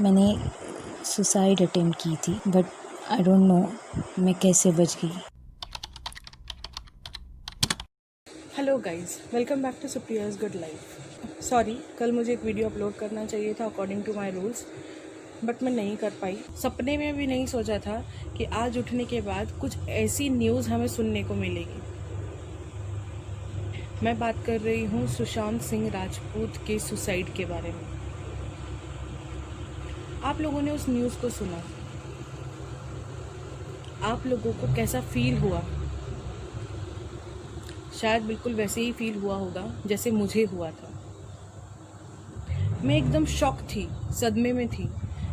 मैंने suicide attempt की थी, बट आई डोंट नो मैं कैसे बच गई। Hello guys, welcome back to Supriya's good life. Sorry, कल मुझे एक वीडियो अपलोड करना चाहिए था according to my rules, but मैं नहीं कर पाई। सपने में भी नहीं सोचा था कि आज उठने के बाद कुछ ऐसी न्यूज़ हमें सुनने को मिलेगी। मैं बात कर रही हूँ सुशांत सिंह राजपूत के सुसाइड के बारे में। आप लोगों ने उस न्यूज़ को सुना, आप लोगों को कैसा फील हुआ? शायद बिल्कुल वैसे ही फील हुआ होगा जैसे मुझे हुआ था। मैं एकदम शॉक थी, सदमे में थी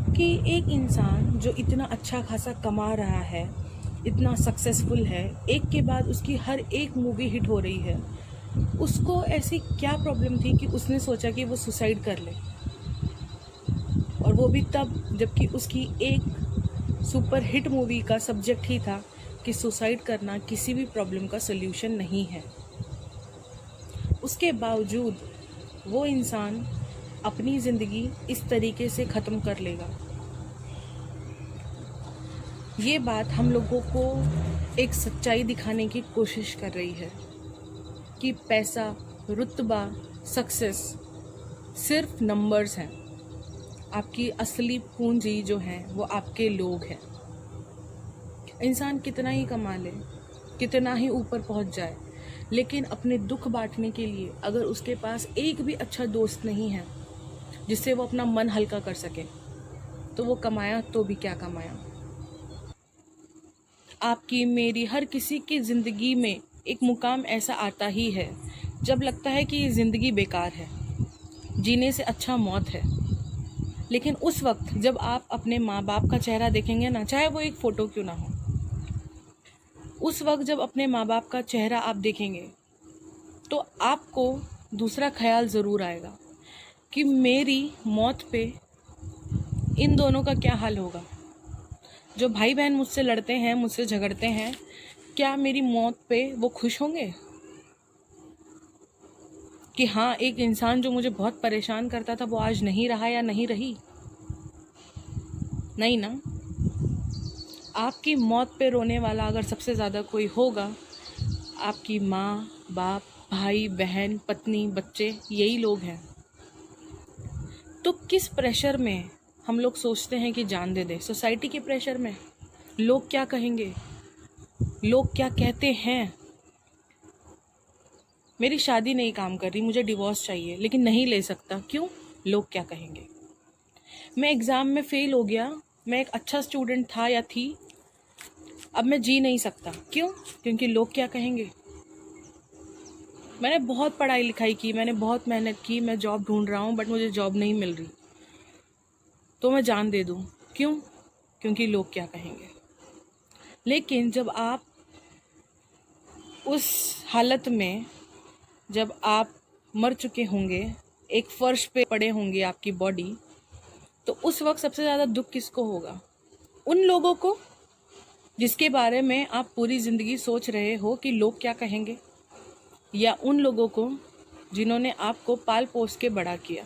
कि एक इंसान जो इतना अच्छा खासा कमा रहा है, इतना सक्सेसफुल है, एक के बाद उसकी हर एक मूवी हिट हो रही है, उसको ऐसी क्या प्रॉब्लम थी कि उसने सोचा कि वो सुसाइड कर ले। और वो भी तब जबकि उसकी एक सुपर हिट मूवी का सब्जेक्ट ही था कि सुसाइड करना किसी भी प्रॉब्लम का सल्यूशन नहीं है। उसके बावजूद वो इंसान अपनी ज़िंदगी इस तरीके से ख़त्म कर लेगा। ये बात हम लोगों को एक सच्चाई दिखाने की कोशिश कर रही है कि पैसा, रुतबा, सक्सेस सिर्फ नंबर्स हैं। आपकी असली पूंजी जो है वो आपके लोग हैं। इंसान कितना ही कमा ले, कितना ही ऊपर पहुंच जाए, लेकिन अपने दुख बांटने के लिए अगर उसके पास एक भी अच्छा दोस्त नहीं है जिससे वो अपना मन हल्का कर सके, तो वो कमाया तो भी क्या कमाया। आपकी, मेरी, हर किसी की ज़िंदगी में एक मुकाम ऐसा आता ही है जब लगता है कि ये ज़िंदगी बेकार है, जीने से अच्छा मौत है। लेकिन उस वक्त जब आप अपने माँ बाप का चेहरा देखेंगे ना, चाहे वो एक फ़ोटो क्यों ना हो, उस वक्त जब अपने माँ बाप का चेहरा आप देखेंगे तो आपको दूसरा ख्याल ज़रूर आएगा कि मेरी मौत पे इन दोनों का क्या हाल होगा। जो भाई बहन मुझसे लड़ते हैं, मुझसे झगड़ते हैं, क्या मेरी मौत पे वो खुश होंगे कि हाँ, एक इंसान जो मुझे बहुत परेशान करता था वो आज नहीं रहा या नहीं रही? नहीं ना। आपकी मौत पे रोने वाला अगर सबसे ज़्यादा कोई होगा, आपकी माँ, बाप, भाई, बहन, पत्नी, बच्चे, यही लोग हैं। तो किस प्रेशर में हम लोग सोचते हैं कि जान दे दे? सोसाइटी के प्रेशर में? लोग क्या कहेंगे, लोग क्या कहते हैं? मेरी शादी नहीं काम कर रही, मुझे डिवोर्स चाहिए, लेकिन नहीं ले सकता, क्यों? लोग क्या कहेंगे। मैं एग्ज़ाम में फ़ेल हो गया, मैं एक अच्छा स्टूडेंट था या थी, अब मैं जी नहीं सकता, क्यों? क्योंकि लोग क्या कहेंगे। मैंने बहुत पढ़ाई लिखाई की, मैंने बहुत मेहनत की, मैं जॉब ढूंढ रहा हूँ, बट मुझे जॉब नहीं मिल रही, तो मैं जान दे दूँ, क्यों? क्योंकि लोग क्या कहेंगे। लेकिन जब आप उस हालत में, जब आप मर चुके होंगे, एक फर्श पे पड़े होंगे आपकी बॉडी, तो उस वक्त सबसे ज़्यादा दुख किसको होगा? उन लोगों को जिसके बारे में आप पूरी ज़िंदगी सोच रहे हो कि लोग क्या कहेंगे, या उन लोगों को जिन्होंने आपको पाल पोस के बड़ा किया,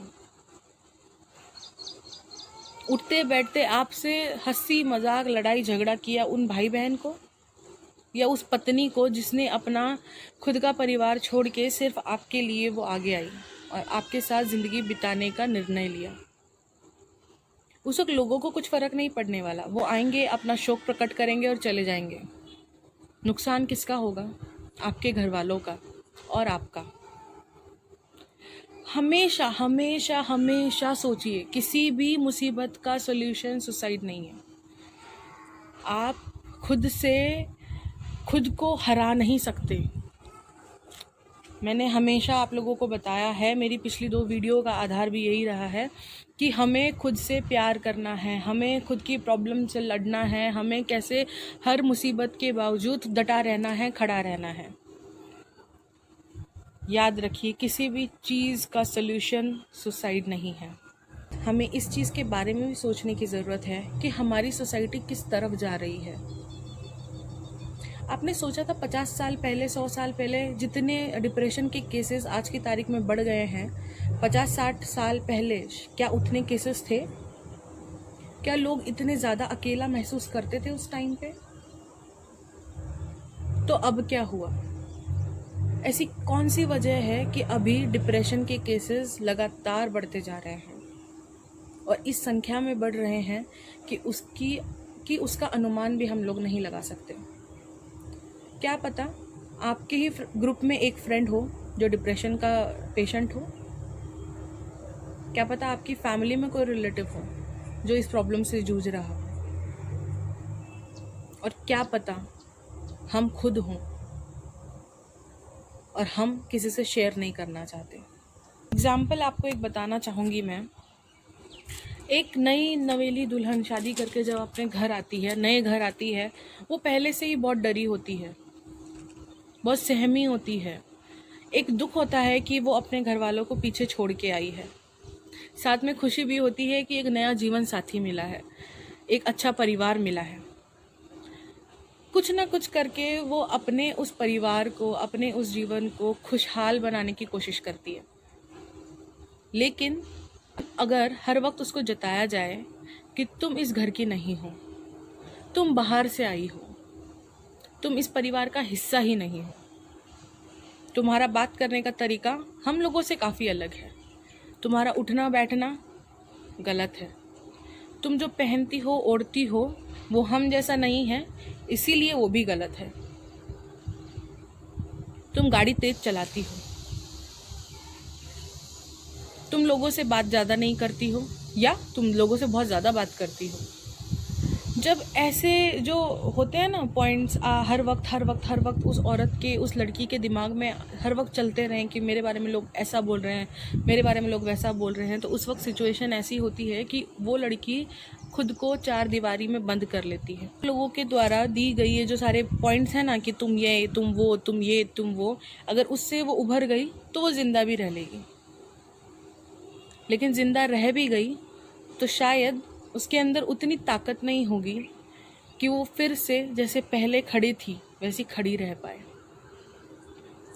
उठते बैठते आपसे हंसी मजाक, लड़ाई झगड़ा किया उन भाई बहन को, या उस पत्नी को जिसने अपना खुद का परिवार छोड़ के सिर्फ आपके लिए वो आगे आई और आपके साथ ज़िंदगी बिताने का निर्णय लिया। उस वक्त लोगों को कुछ फ़र्क नहीं पड़ने वाला, वो आएंगे, अपना शोक प्रकट करेंगे और चले जाएंगे। नुकसान किसका होगा? आपके घर वालों का और आपका। हमेशा हमेशा हमेशा सोचिए, किसी भी मुसीबत का सल्यूशन सुसाइड नहीं है। आप खुद से खुद को हरा नहीं सकते। मैंने हमेशा आप लोगों को बताया है, मेरी पिछली 2 वीडियो का आधार भी यही रहा है कि हमें खुद से प्यार करना है, हमें खुद की प्रॉब्लम से लड़ना है, हमें कैसे हर मुसीबत के बावजूद डटा रहना है, खड़ा रहना है। याद रखिए, किसी भी चीज़ का सल्यूशन सुसाइड नहीं है। हमें इस चीज़ के बारे में भी सोचने की ज़रूरत है कि हमारी सोसाइटी किस तरफ जा रही है। आपने सोचा था 50 साल पहले, 100 साल पहले जितने डिप्रेशन के केसेस आज की तारीख में बढ़ गए हैं, 50-60 साल पहले क्या उतने केसेस थे? क्या लोग इतने ज़्यादा अकेला महसूस करते थे उस टाइम पे? तो अब क्या हुआ? ऐसी कौन सी वजह है कि अभी डिप्रेशन के केसेस लगातार बढ़ते जा रहे हैं और इस संख्या में बढ़ रहे हैं कि उसका अनुमान भी हम लोग नहीं लगा सकते। क्या पता आपके ही ग्रुप में एक फ्रेंड हो जो डिप्रेशन का पेशेंट हो। क्या पता आपकी फैमिली में कोई रिलेटिव हो जो इस प्रॉब्लम से जूझ रहा हो। और क्या पता हम खुद हों और हम किसी से शेयर नहीं करना चाहते। एग्जाम्पल आपको एक बताना चाहूँगी मैं। एक नई नवेली दुल्हन शादी करके जब अपने घर आती है, नए घर आती है, वो पहले से ही बहुत डरी होती है, बहुत सहमी होती है। एक दुख होता है कि वो अपने घर वालों को पीछे छोड़ के आई है। साथ में खुशी भी होती है कि एक नया जीवन साथी मिला है, एक अच्छा परिवार मिला है। कुछ ना कुछ करके वो अपने उस परिवार को, अपने उस जीवन को खुशहाल बनाने की कोशिश करती है। लेकिन अगर हर वक्त उसको जताया जाए कि तुम इस घर की नहीं हो, तुम बाहर से आई हो, तुम इस परिवार का हिस्सा ही नहीं हो, तुम्हारा बात करने का तरीका हम लोगों से काफ़ी अलग है, तुम्हारा उठना बैठना गलत है, तुम जो पहनती हो ओढ़ती हो वो हम जैसा नहीं है, इसीलिए वो भी गलत है, तुम गाड़ी तेज चलाती हो, तुम लोगों से बात ज़्यादा नहीं करती हो या तुम लोगों से बहुत ज़्यादा बात करती हो। जब ऐसे जो होते हैं ना पॉइंट्स हर वक्त उस औरत के, उस लड़की के दिमाग में हर वक्त चलते रहें कि मेरे बारे में लोग ऐसा बोल रहे हैं, मेरे बारे में लोग वैसा बोल रहे हैं, तो उस वक्त सिचुएशन ऐसी होती है कि वो लड़की खुद को 4 दीवारी में बंद कर लेती है। लोगों के द्वारा दी गई ये जो सारे पॉइंट्स हैं ना कि तुम ये, तुम वो, तुम ये, तुम वो, अगर उससे वो उभर गई तो वो जिंदा भी रह लेगी। लेकिन जिंदा रह भी गई तो शायद उसके अंदर उतनी ताकत नहीं होगी कि वो फिर से जैसे पहले खड़ी थी वैसी खड़ी रह पाए।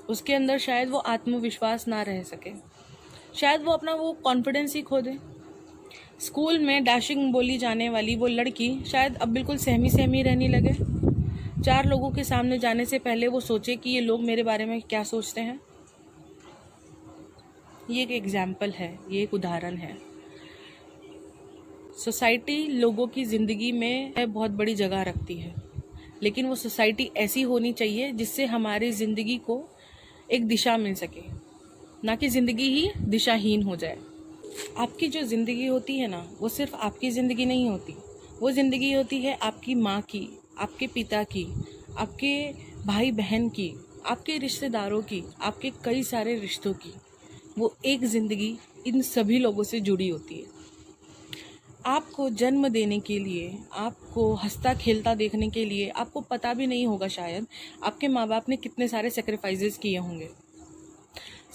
उसके अंदर शायद वो आत्मविश्वास ना रह सके, शायद वो अपना वो कॉन्फिडेंस ही खो दे। स्कूल में डैशिंग बोली जाने वाली वो लड़की शायद अब बिल्कुल सहमी सहमी रहने लगे। 4 लोगों के सामने जाने से पहले वो सोचे कि ये लोग मेरे बारे में क्या सोचते हैं। ये एक एग्जाम्पल है, ये एक उदाहरण है। सोसाइटी लोगों की ज़िंदगी में बहुत बड़ी जगह रखती है, लेकिन वो सोसाइटी ऐसी होनी चाहिए जिससे हमारी ज़िंदगी को एक दिशा मिल सके, ना कि ज़िंदगी ही दिशाहीन हो जाए। आपकी जो ज़िंदगी होती है ना, वो सिर्फ आपकी ज़िंदगी नहीं होती, वो ज़िंदगी होती है आपकी माँ की, आपके पिता की, आपके भाई बहन की, आपके रिश्तेदारों की, आपके कई सारे रिश्तों की। वो एक ज़िंदगी इन सभी लोगों से जुड़ी होती है। आपको जन्म देने के लिए, आपको हंसता खेलता देखने के लिए आपको पता भी नहीं होगा शायद आपके माँ बाप ने कितने सारे सेक्रीफाइसेस किए होंगे।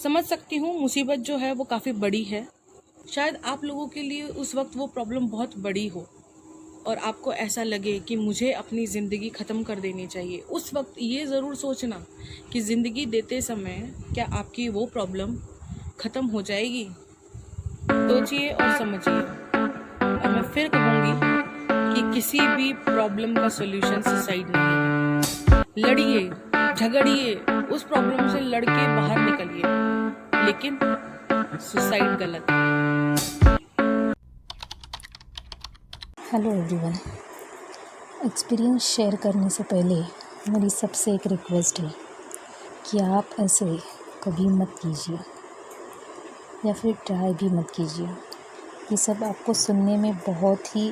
समझ सकती हूँ मुसीबत जो है वो काफ़ी बड़ी है। शायद आप लोगों के लिए उस वक्त वो प्रॉब्लम बहुत बड़ी हो और आपको ऐसा लगे कि मुझे अपनी ज़िंदगी ख़त्म कर देनी चाहिए। उस वक्त ये ज़रूर सोचना कि ज़िंदगी देते समय क्या आपकी वो प्रॉब्लम ख़त्म हो जाएगी। सोचिए और समझिए। और मैं फिर कहूँगी कि किसी भी प्रॉब्लम का सॉल्यूशन सुसाइड नहीं है। लड़िए, झगड़िए, उस प्रॉब्लम से लड़के बाहर निकलिए, लेकिन सुसाइड गलत है। Hello everyone. एक्सपीरियंस शेयर करने से पहले मेरी सबसे एक रिक्वेस्ट है कि आप ऐसे कभी मत कीजिए या फिर ट्राई भी मत कीजिए। ये सब आपको सुनने में बहुत ही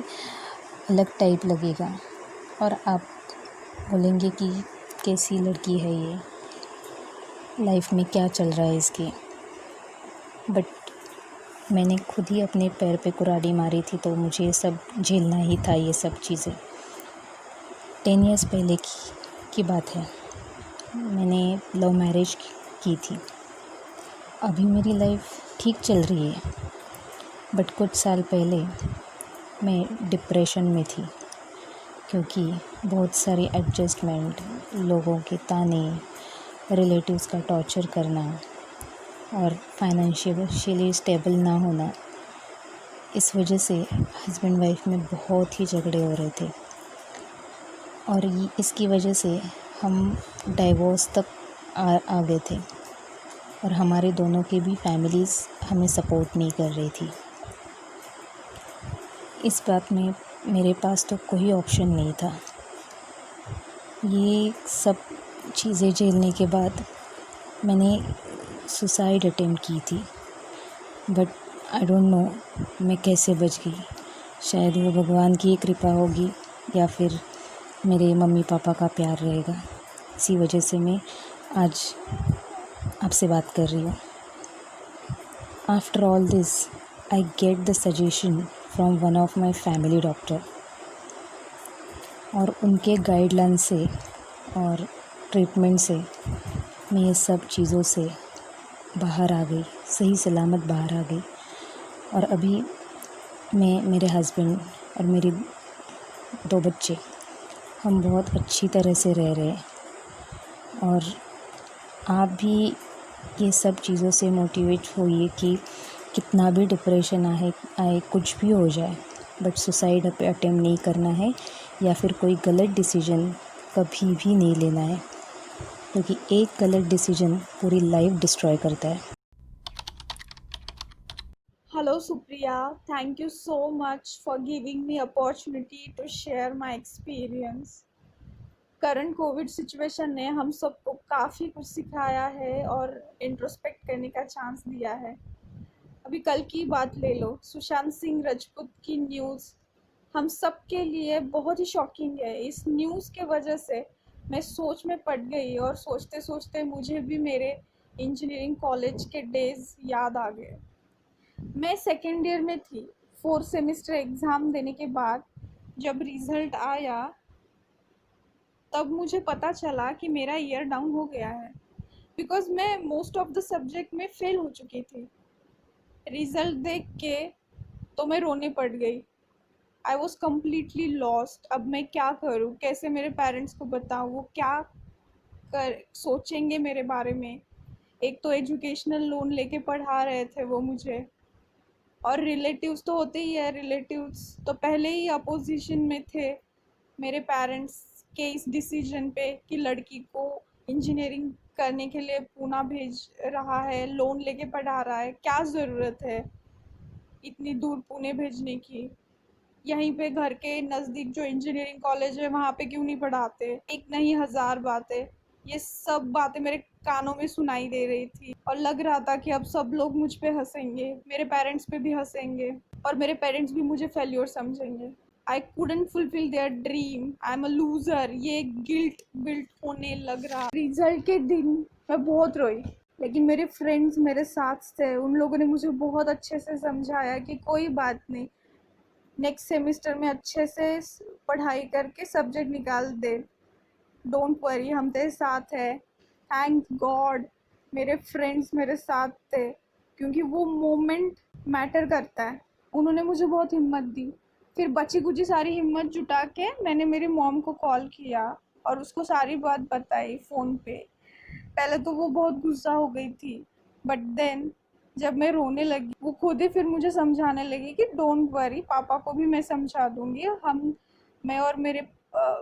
अलग टाइप लगेगा और आप बोलेंगे कि कैसी लड़की है ये, लाइफ में क्या चल रहा है इसके। बट मैंने खुद ही अपने पैर पे कुल्हाड़ी मारी थी, तो मुझे सब झेलना ही था ये सब चीज़ें। 10 इयर्स पहले की बात है। मैंने लव मैरिज की थी। अभी मेरी लाइफ ठीक चल रही है, बट कुछ साल पहले मैं डिप्रेशन में थी, क्योंकि बहुत सारी एडजस्टमेंट, लोगों के ताने, रिलेटिव्स का टॉर्चर करना और फाइनेंशियली स्टेबल ना होना, इस वजह से हस्बैंड वाइफ में बहुत ही झगड़े हो रहे थे और इसकी वजह से हम डाइवोर्स तक आ गए थे और हमारे दोनों की भी फैमिलीज़ हमें सपोर्ट नहीं कर रही थी। इस बात में मेरे पास तो कोई ऑप्शन नहीं था। ये सब चीज़ें झेलने के बाद मैंने सुसाइड अटेम्प्ट की थी, बट आई डोंट नो मैं कैसे बच गई। शायद वो भगवान की कृपा होगी या फिर मेरे मम्मी पापा का प्यार रहेगा। इसी वजह से मैं आज आपसे बात कर रही हूँ। After all this I get the suggestion from one of my family doctor और उनके गाइडलाइन से और ट्रीटमेंट से मैं ये सब चीज़ों से बाहर आ गई, सही सलामत बाहर आ गई। और अभी मैं, मेरे हस्बैंड और मेरे 2 बच्चे, हम बहुत अच्छी तरह से रह रहे हैं। और आप भी ये सब चीज़ों से मोटिवेट होइए कि कितना भी डिप्रेशन आए कुछ भी हो जाए, बट सुसाइड अटेम्प्ट नहीं करना है या फिर कोई गलत डिसीजन कभी भी नहीं लेना है, क्योंकि एक गलत डिसीजन पूरी लाइफ डिस्ट्रॉय करता है। Hello Supriya, thank you so much for giving me opportunity to share my experience. Current Covid situation ने हम सबको काफ़ी कुछ सिखाया है और इंट्रोस्पेक्ट करने का चांस दिया है। अभी कल की बात ले लो, सुशांत सिंह राजपूत की न्यूज़ हम सब के लिए बहुत ही शॉकिंग है। इस न्यूज़ के वजह से मैं सोच में पड़ गई और सोचते सोचते मुझे भी मेरे इंजीनियरिंग कॉलेज के डेज याद आ गए। मैं सेकेंड ईयर में थी। 4 सेमेस्टर एग्ज़ाम देने के बाद जब रिज़ल्ट आया तब मुझे पता चला कि मेरा ईयर डाउन हो गया है, बिकॉज़ मैं मोस्ट ऑफ द सब्जेक्ट में फेल हो चुकी थी। रिज़ल्ट देख के तो मैं रोने पड़ गई। I was completely lost. अब मैं क्या करूँ, कैसे मेरे पेरेंट्स को बताऊँ, वो क्या सोचेंगे मेरे बारे में। एक तो एजुकेशनल लोन लेके पढ़ा रहे थे वो मुझे, और रिलेटिव्स तो होते ही है। रिलेटिव्स तो पहले ही अपोजिशन में थे मेरे पेरेंट्स के इस डिसीजन पे कि लड़की को इंजीनियरिंग करने के लिए पूना भेज रहा है, लोन लेके पढ़ा रहा है, क्या ज़रूरत है इतनी दूर पुणे भेजने की। यहीं पे घर के नज़दीक जो इंजीनियरिंग कॉलेज है वहाँ पे क्यों नहीं पढ़ाते। एक नहीं 1000 बातें, ये सब बातें मेरे कानों में सुनाई दे रही थी और लग रहा था कि अब सब लोग मुझ पे हंसेंगे, मेरे पेरेंट्स पे भी हंसेंगे और मेरे पेरेंट्स भी मुझे फेल्योर समझेंगे। आई couldn't fulfill their dream, I am a loser, ये गिल्ट बिल्ट होने लग रहा। रिजल्ट के दिन मैं बहुत रोई, लेकिन मेरे फ्रेंड्स मेरे साथ थे। उन लोगों ने मुझे बहुत अच्छे से समझाया कि कोई बात नहीं, नेक्स्ट सेमेस्टर में अच्छे से पढ़ाई करके सब्जेक्ट निकाल दे, डोंट वरी, हम तेरे साथ है। थैंक गॉड मेरे फ्रेंड्स मेरे साथ थे, क्योंकि वो मोमेंट मैटर करता है। उन्होंने मुझे बहुत हिम्मत दी। फिर बची कुची सारी हिम्मत जुटा के मैंने मेरी मॉम को कॉल किया और उसको सारी बात बताई फ़ोन पे। पहले तो वो बहुत गुस्सा हो गई थी, बट देन जब मैं रोने लगी वो खुद ही फिर मुझे समझाने लगी कि डोंट वरी, पापा को भी मैं समझा दूंगी।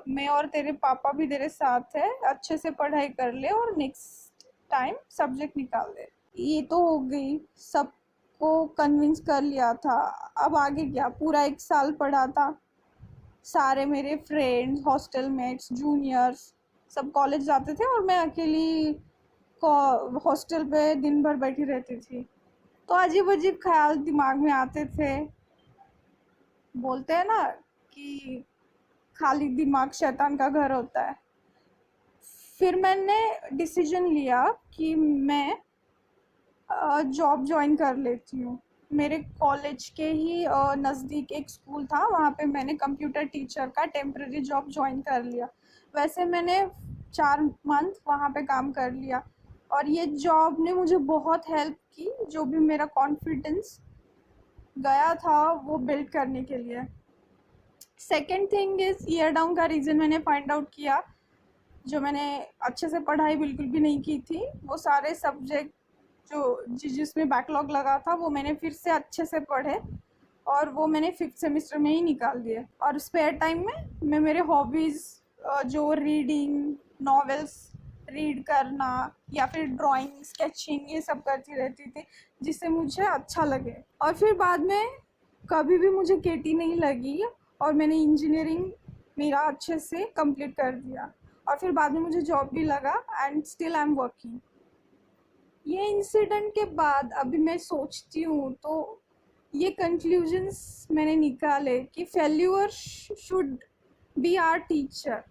मैं और तेरे पापा भी तेरे साथ है, अच्छे से पढ़ाई कर ले और नेक्स्ट टाइम सब्जेक्ट निकाल दे। ये तो हो गई, सबको कन्विंस कर लिया था। अब आगे क्या, पूरा 1 साल पढ़ा था। सारे मेरे फ्रेंड्स, हॉस्टल मेट्स, जूनियर्स सब कॉलेज जाते थे और मैं अकेली हॉस्टल पे दिन भर बैठी रहती थी। तो अजीब अजीब ख्याल दिमाग में आते थे। बोलते हैं ना कि खाली दिमाग शैतान का घर होता है। फिर मैंने डिसीजन लिया कि मैं जॉब ज्वाइन कर लेती हूँ। मेरे कॉलेज के ही नज़दीक एक स्कूल था, वहाँ पे मैंने कंप्यूटर टीचर का टेम्प्रेरी जॉब ज्वाइन कर लिया। वैसे मैंने 4 मंथ वहाँ पे काम कर लिया और ये जॉब ने मुझे बहुत हेल्प की, जो भी मेरा कॉन्फिडेंस गया था वो बिल्ड करने के लिए। Second thing is, year down का रीज़न मैंने फाइंड आउट किया। जो मैंने अच्छे से पढ़ाई बिल्कुल भी नहीं की थी, वो सारे सब्जेक्ट जो जिसमें बैकलॉग लगा था वो मैंने फिर से अच्छे से पढ़े और वो मैंने 5th सेमेस्टर में ही निकाल दिया। और स्पेयर टाइम में मैं मेरे हॉबीज़ जो रीडिंग, नॉवेल्स रीड करना या फिर ड्राइंग, स्केचिंग, ये सब करती रहती थी जिससे मुझे अच्छा लगे। और फिर बाद में कभी भी मुझे केटी नहीं लगी और मैंने इंजीनियरिंग मेरा अच्छे से कंप्लीट कर दिया और फिर बाद में मुझे जॉब भी लगा and still I am working. ये इंसिडेंट के बाद अभी मैं सोचती हूँ तो ये कंक्लूजन्स मैंने निकाले कि failure should be our teacher.